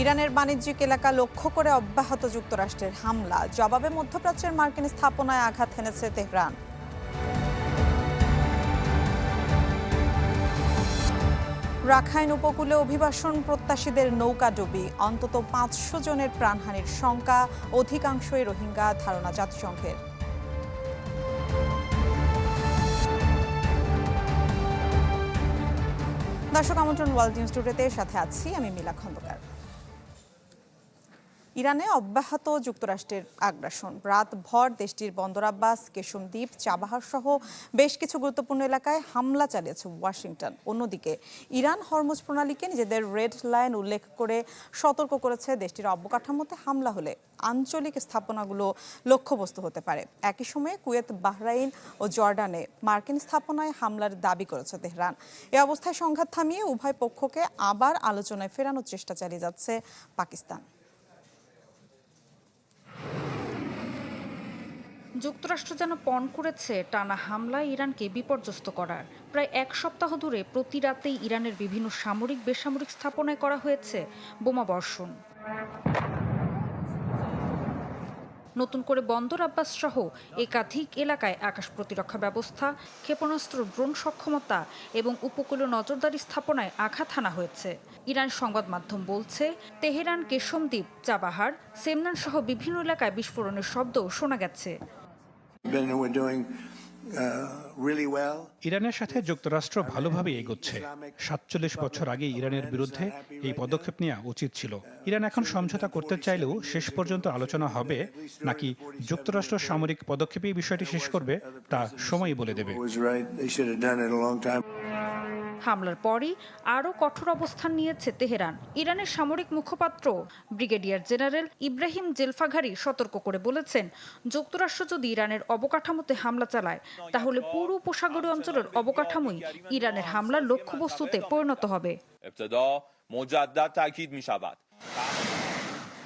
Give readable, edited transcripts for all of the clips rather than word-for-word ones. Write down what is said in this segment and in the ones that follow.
ইরানের বাণিজ্যিক এলাকা লক্ষ্য করে অব্যাহত যুক্তরাষ্ট্রের হামলা, জবাবে মধ্যপ্রাচ্যের মার্কিন স্থাপনায় আঘাত হেনেছে তেহরান। রাখাইন উপকূলে অভিবাসন প্রত্যাশীদের নৌকাডুবি, অন্তত 500 জনের প্রাণহানির শঙ্কা, অধিকাংশই রোহিঙ্গা ধারণা জাতিসংঘের। দর্শক, আমন্ত্রণ ওয়ার্ল্ড নিউজ টুডেতে, সাথে আছি আমি মিলা খন্দকার। ইরানে অব্যাহত যুক্তরাষ্ট্রের আগ্রাসন, রাতভর দেশটির বন্দর আব্বাস, কেশম দ্বীপ, চাবাহার সহ বেশ কিছু গুরুত্বপূর্ণ এলাকায় হামলা চালিয়েছে ওয়াশিংটন। অন্যদিকে ইরান হরমুজ প্রণালীকে নিজেদের রেড লাইন উল্লেখ করে সতর্ক করেছে, দেশটির অবকাঠামোতে হামলা হলে আঞ্চলিক স্থাপনাগুলো লক্ষ্যবস্তু হতে পারে। একই সময়ে কুয়েত, বাহরাইন ও জর্ডানে মার্কিন স্থাপনায় হামলার দাবি করেছে তেহরান। এ অবস্থায় সংঘাত থামিয়ে উভয় পক্ষকে আবার আলোচনায় ফেরানোর চেষ্টা চালিয়ে যাচ্ছে পাকিস্তান। যুক্তরাষ্ট্র যেন পণ করেছে টানা হামলায় ইরানকে বিপর্যস্ত করার। প্রায় এক সপ্তাহ ধরে প্রতি রাতেই ইরানের বিভিন্ন সামরিক বেসামরিক স্থাপনায় করা হয়েছে বোমাবর্ষণ। নতুন করে বন্দর আব্বাস সহ একাধিক এলাকায় আকাশ প্রতিরক্ষা ব্যবস্থা, ক্ষেপণাস্ত্র, ড্রোন সক্ষমতা এবং উপকূলীয় নজরদারি স্থাপনায় আঘাত হানা হয়েছে। ইরান সংবাদ মাধ্যম বলছে, তেহরান, কেশম দ্বীপ, চাবাহার, সেমনান সহ বিভিন্ন এলাকায় বিস্ফোরণের শব্দ শোনা গেছে। ইরানের সাথে যুক্তরাষ্ট্র ভালোভাবে এগোচ্ছে। ৪৭ বছর আগে ইরানের বিরুদ্ধে এই পদক্ষেপ নেওয়া উচিত ছিল। ইরান এখন সমঝোতা করতে চাইলেও শেষ পর্যন্ত আলোচনা হবে নাকি যুক্তরাষ্ট্র সামরিক পদক্ষেপে এই বিষয়টি শেষ করবে তা সময়ই বলে দেবে। হামলার পরই আরও কঠোর অবস্থান নিয়েছে তেহরান। ইরানের সামরিক মুখপাত্র ব্রিগেডিয়ার জেনারেল ইব্রাহিম জেলফাঘারি সতর্ক করে বলেছেন, যুক্তরাষ্ট্র যদি ইরানের অবকাঠামোতে হামলা চালায় তাহলে পুরো উপসাগরীয় অঞ্চলের অবকাঠামোই ইরানের হামলার লক্ষ্যবস্তুতে পরিণত হবে।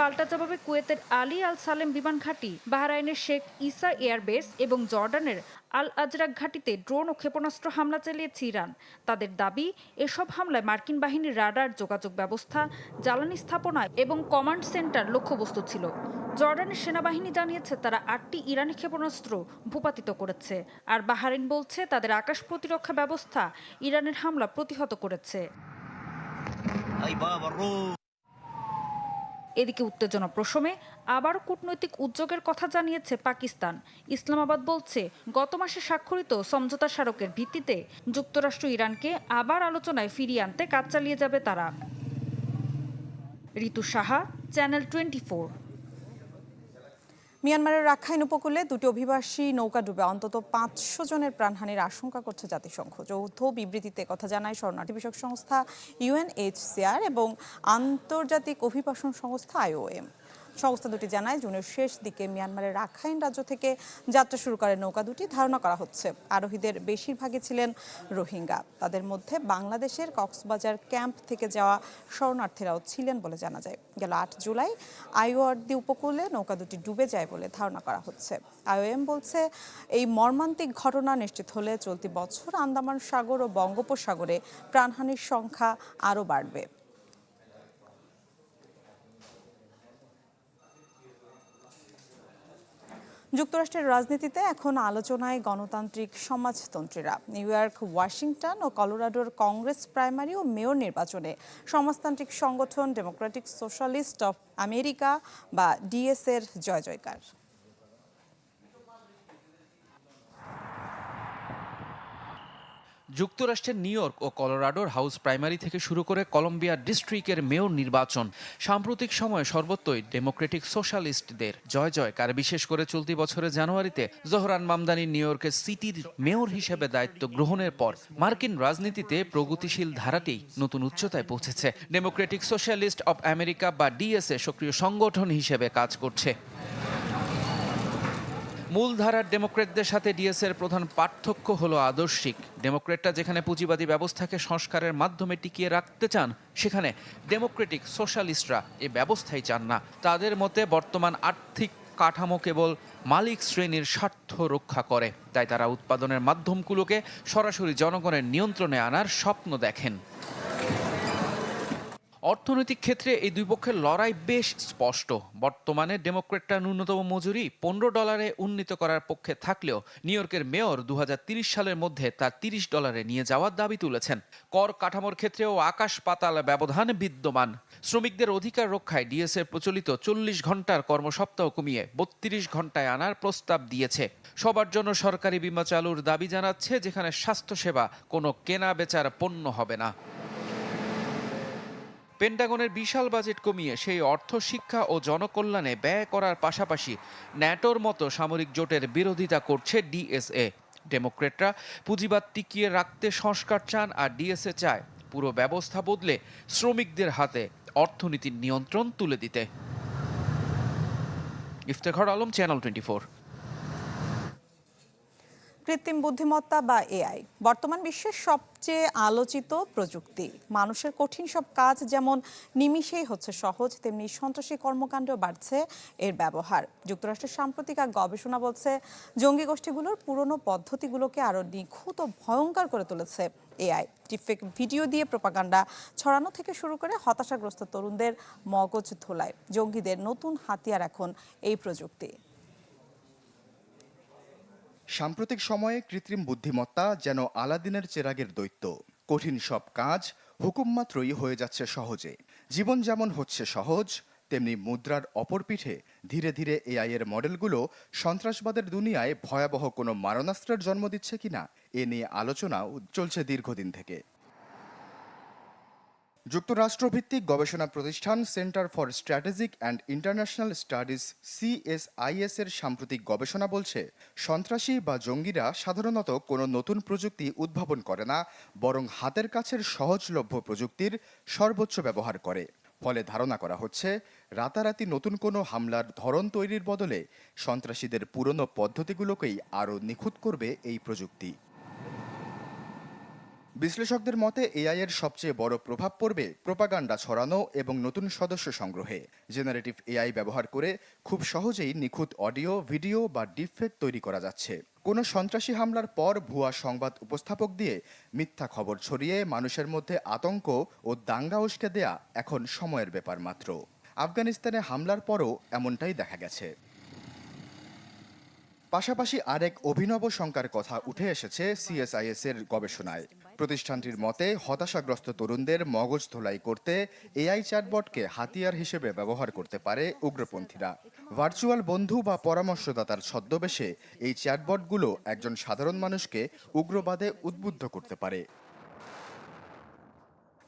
পাল্টা জবাবে কুয়েতের আলী আল সালেম বিমান ঘাঁটি, বাহরাইনের শেখ ইসা এয়ারবেস এবং জর্ডানের আল আজরাক ঘাঁটিতে ড্রোন ও ক্ষেপণাস্ত্র হামলা চালিয়েছে ইরান। তাদের দাবি, এসব হামলায় মার্কিন বাহিনীর রাডার, যোগাযোগ ব্যবস্থা, জ্বালানি স্থাপনা এবং কমান্ড সেন্টার লক্ষ্যবস্তু ছিল। জর্ডানের সেনাবাহিনী জানিয়েছে তারা 8টি ইরানি ক্ষেপণাস্ত্র ভূপাতিত করেছে, আর বাহরাইন বলছে তাদের আকাশ প্রতিরক্ষা ব্যবস্থা ইরানের হামলা প্রতিহত করেছে। এদিকে উত্তেজনা প্রশমে আবারও কূটনৈতিক উদ্যোগের কথা জানিয়েছে পাকিস্তান। ইসলামাবাদ বলছে, গত মাসে স্বাক্ষরিত সমঝোতা স্মারকের ভিত্তিতে যুক্তরাষ্ট্র ইরানকে আবার আলোচনায় ফিরিয়ে আনতে কাজ চালিয়ে যাবে তারা। ঋতু সাহা, চ্যানেল 24। মিয়ানমারের রাখাইন উপকূলে দুটি অভিবাসী নৌকা ডুবে অন্তত 500 জনের প্রাণহানির আশঙ্কা করছে জাতিসংঘ। যৌথ বিবৃতিতে কথা জানায় শরণার্থী বিষয়ক সংস্থা UNHCR এবং আন্তর্জাতিক অভিবাসন সংস্থা IOM। সংস্থা দুটি জানায়, জুনের শেষ দিকে মিয়ানমারের রাখাইন রাজ্য থেকে যাত্রা শুরু করে নৌকা দুটি। ধারণা করা হচ্ছে আরোহীদের বেশিরভাগই ছিলেন রোহিঙ্গা। তাদের মধ্যে বাংলাদেশের কক্সবাজার ক্যাম্প থেকে যাওয়া শরণার্থীরাও ছিলেন বলে জানা যায়। গেল 8 জুলাই আইওয়ার্দি উপকূলে নৌকা দুটি ডুবে যায় বলে ধারণা করা হচ্ছে। IOM বলছে, এই মর্মান্তিক ঘটনা নিশ্চিত হলে চলতি বছর আন্দামান সাগর ও বঙ্গোপসাগরে প্রাণহানির সংখ্যা আরও বাড়বে। যুক্তরাষ্ট্রের রাজনীতিতে এখন আলোচনায় গণতান্ত্রিক সমাজতন্ত্রীরা। নিউ ইয়র্ক, ওয়াশিংটন ও কলোরাডোর কংগ্রেস প্রাইমারি ও মেয়র নির্বাচনে সমাজতান্ত্রিক সংগঠন ডেমোক্রেটিক সোশ্যালিস্ট অফ আমেরিকা বা DS এর জয় জয়কার। যুক্তরাষ্ট্রের নিউ ইয়র্ক ও কলোরাডোর হাউস প্রাইমারি থেকে শুরু করে কলম্বিয়া ডিস্ট্রিক্টের মেয়র নির্বাচন, সাম্প্রতিক সময়ে সর্বত্রই ডেমোক্রেটিক সোশ্যালিস্টদের জয় জয়কার। বিশেষ করে চলতি বছরের জানুয়ারিতে জোহরান মামদানি নিউ ইয়র্কের সিটির মেয়র হিসেবে দায়িত্ব গ্রহণের পর মার্কিন রাজনীতিতে প্রগতিশীল ধারাটি নতুন উচ্চতায় পৌঁছেছে। ডেমোক্রেটিক সোশ্যালিস্ট অব আমেরিকা বা DS সক্রিয় সংগঠন হিসেবে কাজ করছে। মূলধারার ডেমোক্রেটদের সাথে DS এর প্রধান পার্থক্য হলো আদর্শিক। ডেমোক্রেটরা যেখানে পুঁজিবাদী ব্যবস্থাকে সংস্কারের মাধ্যমে টিকিয়ে রাখতে চান, সেখানে ডেমোক্রেটিক সোশ্যালিস্টরা এ ব্যবস্থাই চান না। তাদের মতে বর্তমান আর্থিক কাঠামো কেবল মালিক শ্রেণীর স্বার্থ রক্ষা করে, তাই তারা উৎপাদনের মাধ্যমগুলোকে সরাসরি জনগণের নিয়ন্ত্রণে আনার স্বপ্ন দেখেন। অর্থনৈতিক ক্ষেত্রে এই দুই পক্ষের লড়াই বেশ স্পষ্ট। বর্তমানে ডেমোক্রেটরা ন্যূনতম মজুরি $15 উন্নীত করার পক্ষে থাকলেও নিউ ইয়র্কের মেয়র 2030 সালের মধ্যে তা $30 নিয়ে যাওয়ার দাবি তুলেছেন। কর কাঠামোর ক্ষেত্রেও আকাশ পাতাল ব্যবধান বিদ্যমান। শ্রমিকদের অধিকার রক্ষায় ডিএসএ প্রচলিত 40 ঘন্টার কর্মসপ্তাহ কমিয়ে 32 ঘন্টায় আনার প্রস্তাব দিয়েছে। সবার জন্য সরকারি বীমা চালুর দাবি জানাচ্ছে, যেখানে স্বাস্থ্যসেবা কোনো কেনা বেচার পণ্য হবে না। পেন্টাগনের বিশাল বাজেট কমিয়ে সেই অর্থ শিক্ষা ও জনকল্যাণে ব্যয় করার পাশাপাশি ন্যাটোর মতো সামরিক জোটের বিরোধিতা করছে ডিএসএ। ডেমোক্রেটরা পুঁজিবাদ টিকিয়ে রাখতে সংস্কার চান, আর ডিএসএ চায় পুরো ব্যবস্থা বদলে শ্রমিকদের হাতে অর্থনীতির নিয়ন্ত্রণ তুলে দিতে। ইফতেখার আলম, চ্যানেল 24। কৃত্রিম বুদ্ধিমত্তা বা এআই বর্তমান বিশ্বের সবচেয়ে আলোচিত প্রযুক্তি। মানুষের কঠিন সব কাজ যেমন নিমিষেই হচ্ছে সহজ, তেমনি সন্ত্রাসী কর্মকাণ্ডেও বাড়ছে এর ব্যবহার। যুক্তরাষ্ট্রের সাম্প্রতিক এক গবেষণা বলছে, জঙ্গি গোষ্ঠীগুলোর পুরনো পদ্ধতিগুলোকে আরও নিখুঁত ও ভয়ঙ্কর করে তুলেছে এআই। ডিপফেক ভিডিও দিয়ে প্রোপাগান্ডা ছড়ানো থেকে শুরু করে হতাশাগ্রস্ত তরুণদের মগজ ধোলায়। জঙ্গিদের নতুন হাতিয়ার এখন এই প্রযুক্তি। সাম্প্রতিক সময়ে কৃত্রিম বুদ্ধিমত্তা যেন আলাদিনের চেরাগের দৈত্য। কঠিন সব কাজ হুকুম মাত্রই হয়ে যাচ্ছে সহজে। জীবন যেমন হচ্ছে সহজ, তেমনি মুদ্রার অপর পিঠে ধীরে ধীরে এআই এর মডেলগুলো সন্ত্রাসবাদের দুনিয়ায় ভয়াবহ কোনো মারণাস্ত্রের জন্ম দিচ্ছে কিনা এ নিয়ে আলোচনাও চলছে দীর্ঘদিন থেকে। যুক্তরাষ্ট্রভিত্তিক গবেষণা প্রতিষ্ঠান centre for strategic and international studies CSIS এর সাম্প্রতিক গবেষণা বলছে, সন্ত্রাসী বা জঙ্গিরা সাধারণত কোনো নতুন প্রযুক্তি উদ্ভাবন করে না, বরং হাতের কাছের সহজলভ্য প্রযুক্তির সর্বোচ্চ ব্যবহার করে। ফলে ধারণা করা হচ্ছে, রাতারাতি নতুন কোনো হামলার ধরন তৈরির বদলে সন্ত্রাসীদের পুরনো পদ্ধতিগুলোকেই আরও নিখুঁত করবে এই প্রযুক্তি। বিশ্লেষকদের মতে এআই এর সবচেয়ে বড় প্রভাব পড়বে প্রোপাগান্ডা ছড়ানো এবং নতুন সদস্য সংগ্রহে। জেনারেটিভ এআই ব্যবহার করে খুব সহজেই নিখুঁত অডিও, ভিডিও বা ডিপফেক তৈরি করা যাচ্ছে। কোনো সন্ত্রাসী হামলার পর ভুয়া সংবাদ উপস্থাপক দিয়ে মিথ্যা খবর ছড়িয়ে মানুষের মধ্যে আতঙ্ক ও দাঙ্গা উস্কে দেয়া এখন সময়ের ব্যাপার মাত্র। আফগানিস্তানে হামলার পরও এমনটাই দেখা গেছে। পাশাপাশি আরেক অভিনব শঙ্কার কথা উঠে এসেছে CSIS এর গবেষণায়। প্রতিষ্ঠানটির মতে, হতাশাগ্রস্ত তরুণদের মগজ ধোলাই করতে এআই চ্যাটবটকে হাতিয়ার হিসেবে ব্যবহার করতে পারে উগ্রপন্থীরা। ভার্চুয়াল বন্ধু বা পরামর্শদাতার ছদ্মবেশে এই চ্যাটবটগুলো একজন সাধারণ মানুষকে উগ্রবাদে উদ্বুদ্ধ করতে পারে।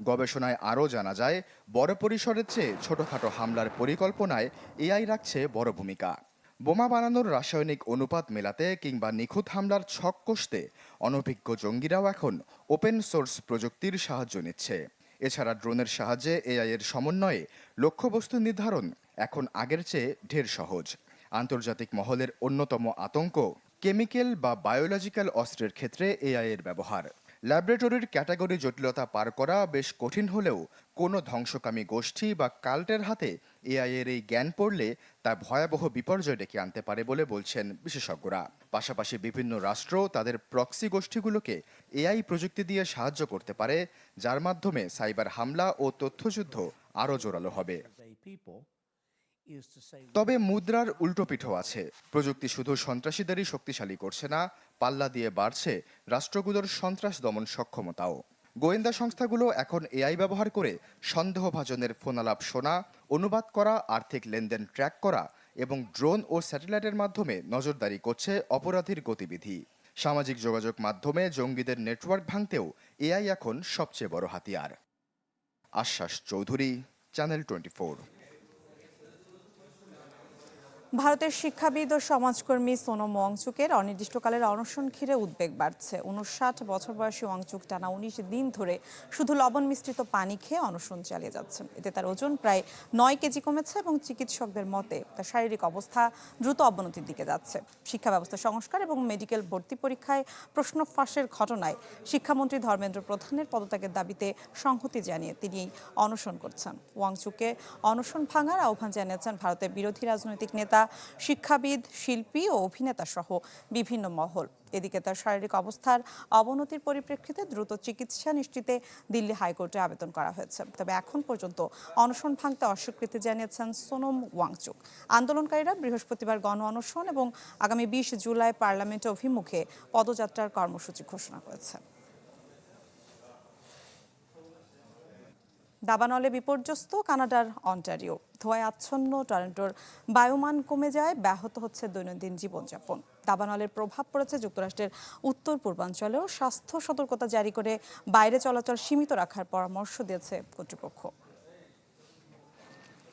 গবেষণায় আরও জানা যায়, বড় পরিসরের চেয়ে ছোটখাটো হামলার পরিকল্পনায় এআই রাখছে বড় ভূমিকা। বোমা বানানোর রাসায়নিক অনুপাত মেলাতে কিংবা নিখুঁত হামলার ছক কষতে অনভিজ্ঞ জঙ্গিরাও এখন ওপেন সোর্স প্রযুক্তির সাহায্য নিচ্ছে। এছাড়া ড্রোনের সাহায্যে এআই এর সমন্বয়ে লক্ষ্যবস্তু নির্ধারণ এখন আগের চেয়ে ঢের সহজ। আন্তর্জাতিক মহলের অন্যতম আতঙ্ক কেমিক্যাল বা বায়োলজিক্যাল অস্ত্রের ক্ষেত্রে এআই এর ব্যবহার। ল্যাবরেটরির ক্যাটাগরি জটিলতা পার করা বেশ কঠিন হলেও কোনো ধ্বংসকামী গোষ্ঠী বা কাল্টের হাতে এআই এর এই জ্ঞান পড়লে তা ভয়াবহ বিপর্যয় ডেকে আনতে পারে বলে বলছেন বিশেষজ্ঞরা। পাশাপাশি বিভিন্ন রাষ্ট্র তাদের প্রক্সি গোষ্ঠীগুলোকে এআই প্রযুক্তি দিয়ে সাহায্য করতে পারে, যার মাধ্যমে সাইবার হামলা ও তথ্যযুদ্ধ আরও জোরালো হবে। তবে মুদ্রার উল্টো পিঠও আছে। প্রযুক্তি শুধু সন্ত্রাসীদেরই শক্তিশালী করছে না, পাল্লা দিয়ে বাড়ছে রাষ্ট্রগুলোর সন্ত্রাস দমন সক্ষমতাও। গোয়েন্দা সংস্থাগুলো এখন এআই ব্যবহার করে সন্দেহভাজনের ফোনালাপ শোনা, অনুবাদ করা, আর্থিক লেনদেন ট্র্যাক করা এবং ড্রোন ও স্যাটেলাইটের মাধ্যমে নজরদারি করছে অপরাধীর গতিবিধি। সামাজিক যোগাযোগ মাধ্যমে জঙ্গিদের নেটওয়ার্ক ভাঙতেও এআই এখন সবচেয়ে বড় হাতিয়ার। আশ্বাস চৌধুরী, চ্যানেল 24। ভারতের শিক্ষাবিদ ও সমাজকর্মী সোনম ওয়াংচুকের অনির্দিষ্টকালের অনশন ঘিরে উদ্বেগ বাড়ছে। 59 বছর বয়সী ওয়াংচুক টানা 19 দিন ধরে শুধু লবণ মিশ্রিত পানি খেয়ে অনশন চালিয়ে যাচ্ছেন। এতে তার ওজন প্রায় 9 কেজি কমেছে এবং চিকিৎসকদের মতে তার শারীরিক অবস্থা দ্রুত অবনতির দিকে যাচ্ছে। শিক্ষা ব্যবস্থা সংস্কার এবং মেডিকেল ভর্তি পরীক্ষায় প্রশ্ন ফাঁসের ঘটনায় শিক্ষামন্ত্রী ধর্মেন্দ্র প্রধানের পদত্যাগের দাবিতে সংহতি জানিয়ে তিনি অনশন করছেন। ওয়াংচুককে অনশন ভাঙার আহ্বান জানিয়েছেন ভারতের বিরোধী রাজনৈতিক নেতা, শিক্ষাবিদ, শিল্পী ও অভিনেতা সহ বিভিন্ন মহল। এদিকে তার শারীরিক অবস্থার অবনতির পরিপ্রেক্ষিতে দ্রুত চিকিৎসা নিশ্চিতে দিল্লি হাইকোর্টে আবেদন করা হয়েছে। তবে এখন পর্যন্ত অনশন ভাঙতে অস্বীকৃতি জানিয়েছেন সোনম ওয়াংচুক। আন্দোলনকারীরা বৃহস্পতিবার গণ অনশন এবং আগামী 20 জুলাই পার্লামেন্ট অভিমুখে পদযাত্রার কর্মসূচি ঘোষণা করেছে। দাবানলে বিপর্যস্ত কানাডার অন্টারিও। ধোঁয়ায় আচ্ছন্ন টরন্টোর বায়ুমান কমে যায়, ব্যাহত হচ্ছে দৈনন্দিন জীবনযাপন। দাবানলের প্রভাব পড়েছে যুক্তরাষ্ট্রের উত্তর পূর্বাঞ্চলেও। স্বাস্থ্য সতর্কতা জারি করে বাইরে চলাচল সীমিত রাখার পরামর্শ দিয়েছে কর্তৃপক্ষ।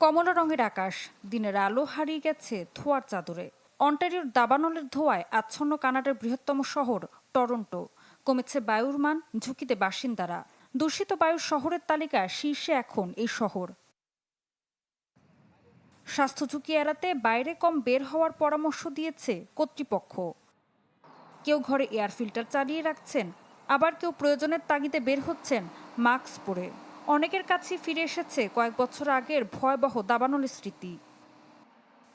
কমলা রঙের আকাশ, দিনের আলো হারিয়ে গেছে ধোঁয়ার চাদরে। অন্টারিওর দাবানলের ধোঁয়ায় আচ্ছন্ন কানাডার বৃহত্তম শহর টরন্টো। কমেছে বায়ুর মান, ঝুঁকিতে বাসিন্দারা। দূষিত বায়ুর শহরের তালিকায় শীর্ষে এখন এই শহর। স্বাস্থ্য ঝুঁকি এড়াতে বাইরে কম বের হওয়ার পরামর্শ দিয়েছে কর্তৃপক্ষ। কেউ ঘরে এয়ার ফিল্টার চালিয়ে রাখছেন, আবার কেউ প্রয়োজনের তাগিদে বের হচ্ছেন মাস্ক পরে। অনেকের কাছে ফিরে এসেছে কয়েক বছর আগের ভয়াবহ দাবানলের স্মৃতি।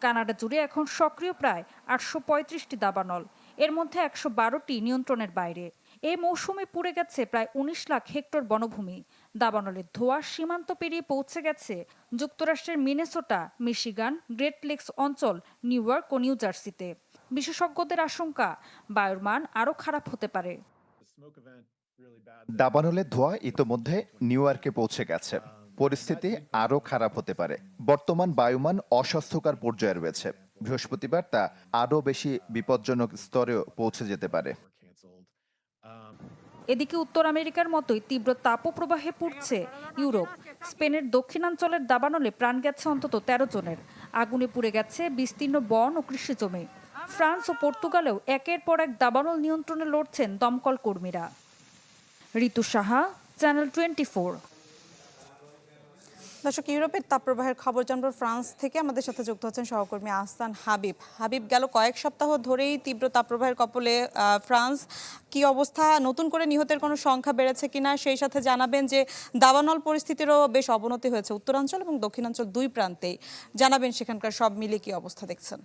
কানাডা জুড়ে এখন সক্রিয় প্রায় 835টি দাবানল, এর মধ্যে 112টি নিয়ন্ত্রণের বাইরে। এই মৌসুমে পুড়ে গেছে প্রায় 19 লাখ হেক্টর বনভূমি। দাবানলের ধোঁয়া সীমান্ত পেরিয়ে পৌঁছে গেছে যুক্তরাষ্ট্রের মিনেসোটা, মিশিগান, গ্রেট লেকস অঞ্চল, নিউ ইয়র্ক ও নিউ জার্সিতে। বিশেষজ্ঞদের আশঙ্কা, বায়ুর মান আরও খারাপ হতে পারে। দাবানলের ধোঁয়া ইতোমধ্যে নিউ ইয়র্কে পৌঁছে গেছে। পরিস্থিতি আরও খারাপ হতে পারে। বর্তমান বায়ুমান অস্বাস্থ্যকর পর্যায়ে রয়েছে। বৃহস্পতিবার তা আরও বেশি বিপজ্জনক স্তরেও পৌঁছে যেতে পারে। এদিকে উত্তর আমেরিকার মতোই তীব্র তাপপ্রবাহে পুড়ছে ইউরোপ। স্পেনের দক্ষিণাঞ্চলের দাবানলে প্রাণ গেছে অন্তত 13 জনের। আগুনে পুড়ে গেছে বিস্তীর্ণ বন ও কৃষিজমি। ফ্রান্স ও পর্তুগালেও একের পর এক দাবানল নিয়ন্ত্রণে লড়ছেন দমকল কর্মীরা। ঋতু সাহা, চ্যানেল 24। দর্শক, ইউরোপের তাপপ্রবাহের খবর জানবো ফ্রান্স থেকে। আমাদের সাথে যুক্ত হচ্ছেন সহকর্মী আহসান হাবিব। হাবিব, গেল কয়েক সপ্তাহ ধরেই তীব্র তাপপ্রবাহের কবলে ফ্রান্স। কি অবস্থা? নতুন করে নিহতের কোনো সংখ্যা বেড়েছে কিনা, সেই সাথে জানাবেন যে দাবানল পরিস্থিতিরও বেশ অবনতি হয়েছে উত্তরাঞ্চল এবং দক্ষিণাঞ্চল দুই প্রান্তেই। জানাবেন সেখানকার সব মিলে কি অবস্থা দেখছেন।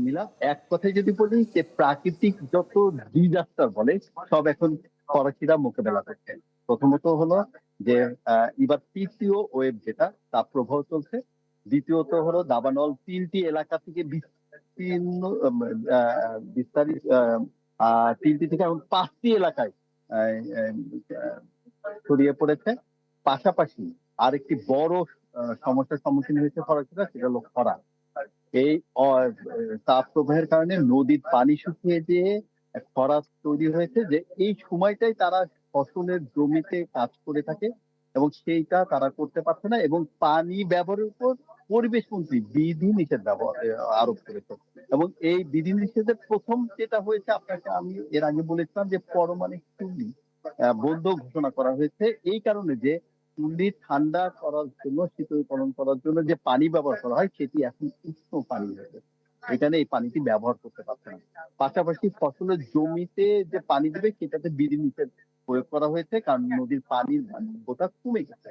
মিলা, এক কথায় যদি বলি যে প্রাকৃতিক যত ডিজাস্টার বলে সব এখন ফরাসিরা মোকাবেলা করছে। প্রথমত হলো যে এবার তৃতীয় ওয়েভ, যেটা তাপ প্রবাহ চলছে। দ্বিতীয়ত হলো দাবানল 3টি এলাকা থেকে বিস্তীর্ণ বিস্তারিত 3টি থেকে এখন 5টি এলাকায় ছড়িয়ে পড়েছে। পাশাপাশি আরেকটি বড় সমস্যার সম্মুখীন হয়েছে ফরাসিরা, সেটা হলো খরা। এই তাপ প্রবাহের কারণে নদীর পানি শুকিয়ে যেয়ে খরা তৈরি হয়েছে, যে এই সময়টাই তারা ফসলের জমিতে কাজ করে থাকে এবং সেইটা তারা করতে পারছে না, এবং পানি ব্যবহারের উপর পরিবেশ মন্ত্রী বিধিনিষেধ আরোপ করেছে। এবং এই বিধিনিষেধের প্রথম যেটা হয়েছে, আপনাকে আমি এর আগে বলেছিলাম যে পারমাণবিক চুল্লি বন্ধ ঘোষণা করা হয়েছে, এই কারণে যে চুল্লি ঠান্ডা করার জন্য, শীতলীকরণ করার জন্য যে পানি ব্যবহার করা হয় সেটি এখন উষ্ণ পানি হয়েছে, এখানে এই পানিটি ব্যবহার করতে পারছে না। পাশাপাশি ফসলের জমিতে যে পানি দেবে সেটাতে বিধিনিষেধ প্রয়োগ করা হয়েছে, কারণ নদীর পানির ভারসাম্যতা কমে গেছে।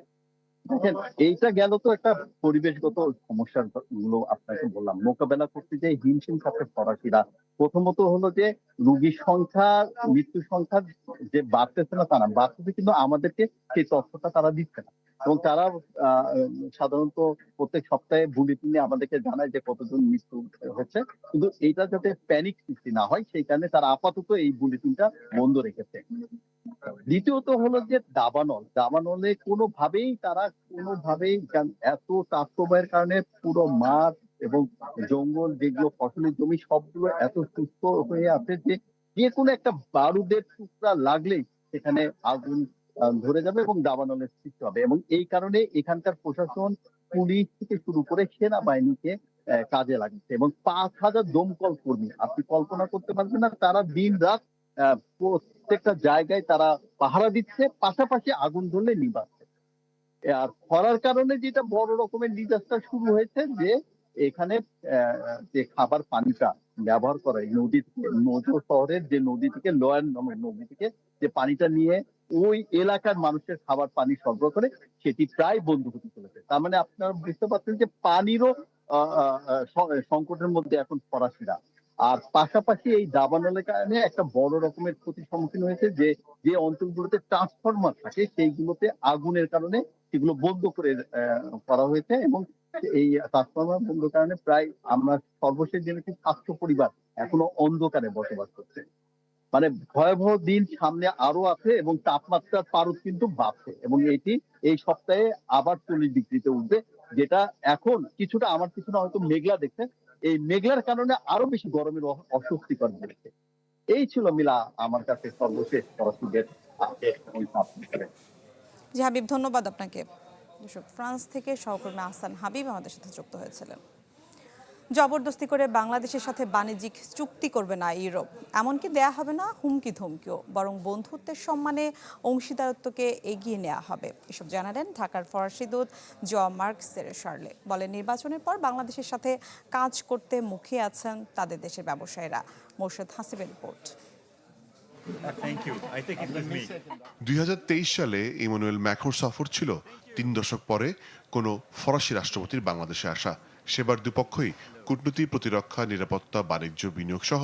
দেখেন, এইটা গেল তো একটা পরিবেশগত সমস্যার গুলো আপনাকে বললাম। মোকাবেলা করতে যে হিমশিম খাচ্ছে ফরাসিরা। প্রথমত হলো যে রোগীর সংখ্যা, মৃত্যুর সংখ্যা যে বাড়তেছে না তা না, বাড়তেছে, কিন্তু আমাদেরকে সেই তথ্যটা তারা দিচ্ছে না। এবং তারা সাধারণত প্রত্যেক সপ্তাহে বুলেটিনে আমাদেরকে জানায় যে কতজন মৃত্যু হচ্ছে, কিন্তু এইটা যাতে প্যানিক সৃষ্টি না হয় সেই কারণে তারা আপাতত এই বুলেটিনটা বন্ধ রেখেছে। দ্বিতীয়ত হলো যে দাবানলে কোনোভাবেই এত তাপপ্রবাহের কারণে পুরো মাঠ এবং জঙ্গল, যেগুলো ফসলের জমি, সবগুলো এত সুস্থ হয়ে আছে যে কোনো একটা বারুদের টুকরা লাগলেই সেখানে আগুন ধরে যাবে এবং দাবানলের সৃষ্টি হবে। এবং এই কারণে এখানকার প্রশাসন, পুলিশ থেকে শুরু করে সেনাবাহিনীকে কাজে লাগাচ্ছে এবং 5,000 দমকল কর্মী, আপনি কল্পনা করতে পারবেন না, তারা দিন রাত প্রত্যেকটা জায়গায় তারা পাহারা দিচ্ছে, পাশাপাশি আগুন ধরলে নিভাচ্ছে। আর খরার কারণে যেটা বড় রকমের ডিজাস্টার শুরু হয়েছে, যে এখানে যে খাবার পানিটা ব্যবহার করা হয় নদী থেকে, নজর শহরের যে নদী থেকে, লয়ান নামের নদী থেকে যে পানিটা নিয়ে ওই এলাকার মানুষের খাবার পানি সরবরাহ করে, সেটি প্রায় বন্ধ হতে চলেছে। তার মানে আপনারা বুঝতে পারছেন যে পানিরও সংকটের মধ্যে এখন ফরাসিরা। আর পাশাপাশি এই দাবানলের কারণে একটা বড় রকমের ক্ষতির সম্মুখীন হয়েছে, যে যে অঞ্চলগুলোতে ট্রান্সফরমার থাকে সেইগুলোতে আগুনের কারণে সেগুলো বন্ধ করে করা হয়েছে, এবং এই ট্রান্সফরমার বন্ধের কারণে প্রায় আমরা সর্বশেষ জেনেছি 700 পরিবার এখনো অন্ধকারে বসবাস করছে। মানে ভয়াবহ দিন সামনে আরো আছে, এবং তাপমাত্রার পারদ কিন্তু বাড়ছে, এবং এটি এই সপ্তাহে আবার 40 ডিগ্রিতে উঠবে, যেটা এখন কিছুটা আমার কিছুটা হয়তো মেঘলা দেখছে, এই মেঘলার কারণে আরো বেশি গরমের অস্বস্তিকর দেখছে। এই ছিল মিলা আমার কাছে সর্বশেষ পরশুদের ওই তাপমাত্রা। জি হাবিব, ধন্যবাদ আপনাকে। দর্শক, ফ্রান্স থেকে সহকর্মী আহসান হাবিব আমাদের সাথে যুক্ত হয়েছিলেন। জবরদস্তি করে বাংলাদেশের সাথে বাণিজ্যিক চুক্তি করবে না ইউরোপ, এমনকি দেয়া হবে না হুমকি ধমকিও, বরং বন্ধুত্বের সম্মানে অংশীদারত্বকে এগিয়ে নেওয়া হবে। এসব জানালেন ঢাকার ফরাসি দূত মার্ক সেরেশার্লে। বলেন, নির্বাচনের পর বাংলাদেশের সাথে কাজ করতে মুখিয়ে আছেন তাদের দেশের ব্যবসায়ীরা। মোর্শেদ হাসিবের রিপোর্ট। 2023 সালে ইমানুয়েল ম্যাক্রোর সফর ছিল 3 দশক পরে কোনো ফরাসি রাষ্ট্রপতির বাংলাদেশে আসা। সেবার দুপক্ষই কূটনীতি, প্রতিরক্ষা, নিরাপত্তা, বাণিজ্য, বিনিয়োগ সহ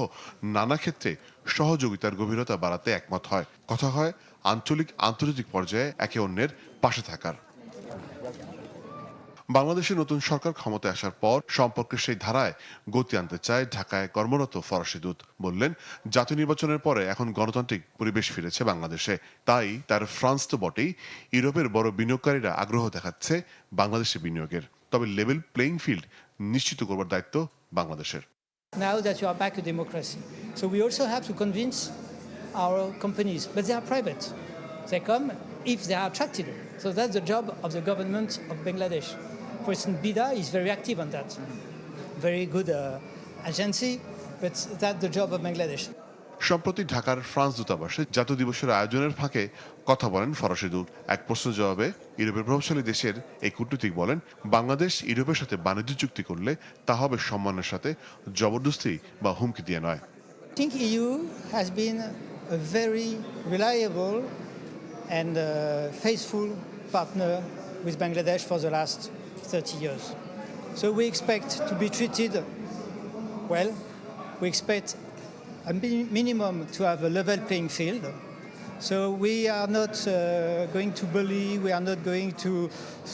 নানা ক্ষেত্রে সহযোগিতার গভীরতা বাড়াতে একমত হয়। কথা হয় আঞ্চলিক আন্তর্জাতিক পর্যায়ে একে অন্যের পাশে থাকার। বাংলাদেশের নতুন সরকার ক্ষমতায় আসার পর সম্পর্কের সেই ধারায় গতি আনতে চায় ঢাকায় কর্মরত ফরাসি দূত। বললেন, জাতীয় নির্বাচনের পরে এখন গণতান্ত্রিক পরিবেশ ফিরেছে বাংলাদেশে, তাই তার ফ্রান্স তো বটেই, ইউরোপের বড় বিনিয়োগকারীরা আগ্রহ দেখাচ্ছে বাংলাদেশে বিনিয়োগের। তবে লেভেল প্লেইং ফিল্ড নিশ্চিত করবার দায়িত্ব বাংলাদেশের। Now that you are back to democracy, so we also have to convince our companies, but they are private. They come if they are attracted. So that's the job of the government of Bangladesh. For instance, BIDA is very active on that. Very good agency, but that's the job of Bangladesh. সম্প্রতি ঢাকার France দূতাবাসে জাতীয় দিবসের আয়োজনের ফাঁকে কথা বলেন ফরাসি দূত। এক প্রশ্নের জবাবে ইউরোপের প্রভাবশালী দেশের এই কূটনীতিক বলেন, বাংলাদেশ ইউরোপের সাথে বাণিজ্য চুক্তি করলে তা হবে সম্মানের সাথে, জবরদস্তি বা হুমকি দিয়ে নয়। I think EU has been a very reliable and faithful partner with Bangladesh for the last 30 years. So we expect to be treated well. We expect a minimum to have a level playing field. So we are not going to bully, we are not going to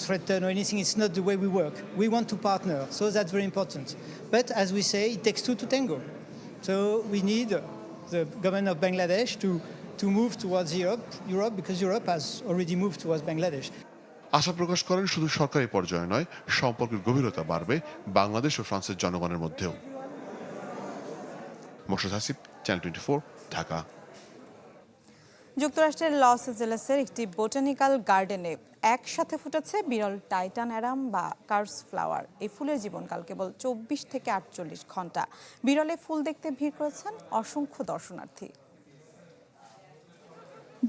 threaten or anything. It's not the way we work. We want to partner, so that's very important. But as we say, it takes two to tango. So we need the government of Bangladesh to move towards Europe because Europe has already moved towards Bangladesh. আশা প্রকাশ করেন, শুধু সরকারি পর্যায়ে নয়, সম্পর্কের গভীরতা বাড়বে বাংলাদেশ ও ফ্রান্সের জনগণের মধ্যেও। মোর্শেদ হাসিব, চ্যানেল 24, ঢাকা। যুক্তরাষ্ট্রের লস এঞ্জেলেসের একটি বোটানিক্যাল গার্ডেনে একসাথে ফুটেছে বিরল টাইটান অ্যারাম বা কার্স ফ্লাওয়ার। এই ফুলের জীবনকাল কেবল 24 থেকে 48 ঘন্টা। বিরলে ফুল দেখতে ভিড় করেছেন অসংখ্য দর্শনার্থী।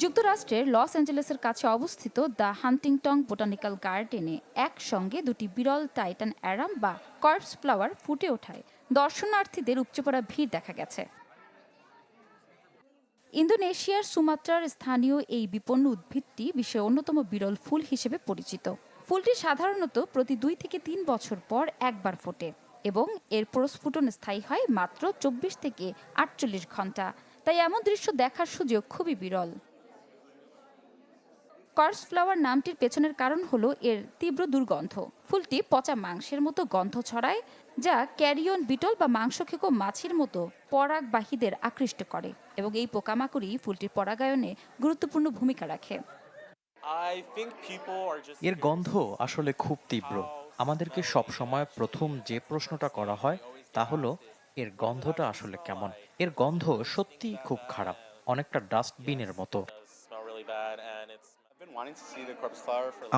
যুক্তরাষ্ট্রের লস অ্যাঞ্জেলেসের কাছে অবস্থিত দ্য হান্টিংটন বোটানিক্যাল গার্ডেনে একসঙ্গে দুটি বিরল টাইটান অ্যারাম বা কর্পস ফ্লাওয়ার ফুটে ওঠায় দর্শনার্থীদের উপচে পড়া ভিড় দেখা গেছে। ইন্দোনেশিয়ার সুমাত্রার স্থানীয় এই বিপন্ন উদ্ভিদটি বিশ্বের অন্যতম বিরল ফুল হিসেবে পরিচিত। ফুলটি সাধারণত প্রতি 2 থেকে 3 বছর পর একবার ফোটে এবং এর প্রস্ফুটন স্থায়ী হয় মাত্র 24 থেকে 48 ঘন্টা। তাই এমন দৃশ্য দেখার সুযোগ খুবই বিরল। কর্পস ফ্লাওয়ার নামটির পেছনের কারণ হলো এর তীব্র দুর্গন্ধ। ফুলটি পচা মাংসের মতো গন্ধ ছড়ায়, যা ক্যারিয়ন বিটল বা মাংসখেকো মাছির মতো পরাগবাহীদের আকৃষ্ট করে এবং এই পোকামাকড়ই ফুলটির পরাগায়নে গুরুত্বপূর্ণ ভূমিকা রাখে। এর গন্ধ আসলে খুব তীব্র। আমাদেরকে সবসময় প্রথম যে প্রশ্নটা করা হয় তা হলো, এর গন্ধটা আসলে কেমন? এর গন্ধ সত্যিই খুব খারাপ, অনেকটা ডাস্টবিনের মতো।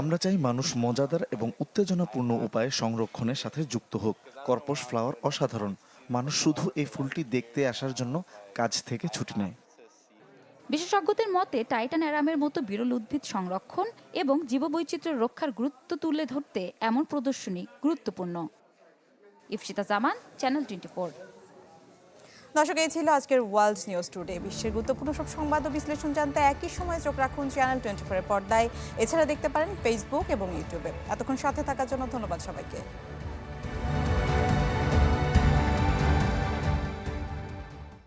আমরা চাই মানুষ মজাদার এবং উত্তেজনাপূর্ণ উপায়ে সংরক্ষণের সাথে যুক্ত হোক। কর্পস ফ্লাওয়ার অসাধারণ। মানুষ শুধু এই ফুলটি দেখতে আসার জন্য কাজ থেকে ছুটি নেয়। বিশেষজ্ঞদের মতে টাইটান অ্যারামের মতো বিরল উদ্ভিদ সংরক্ষণ এবং জীববৈচিত্র্য রক্ষার গুরুত্ব তুলে ধরতে এমন প্রদর্শনী গুরুত্বপূর্ণ। ইফশিতা জামান, চ্যানেল 24। দর্শক, এই ছিল আজকের ওয়ার্ল্ড নিউজ টুডে। বিশ্বের গুরুত্বপূর্ণ সব সংবাদ ও বিশ্লেষণ জানতে একই সময় চোখ রাখুন চ্যানেল 24 এর পর্দায়। এছাড়া দেখতে পারেন ফেসবুক এবং ইউটিউবে। এতক্ষণ সাথে থাকার জন্য ধন্যবাদ সবাইকে।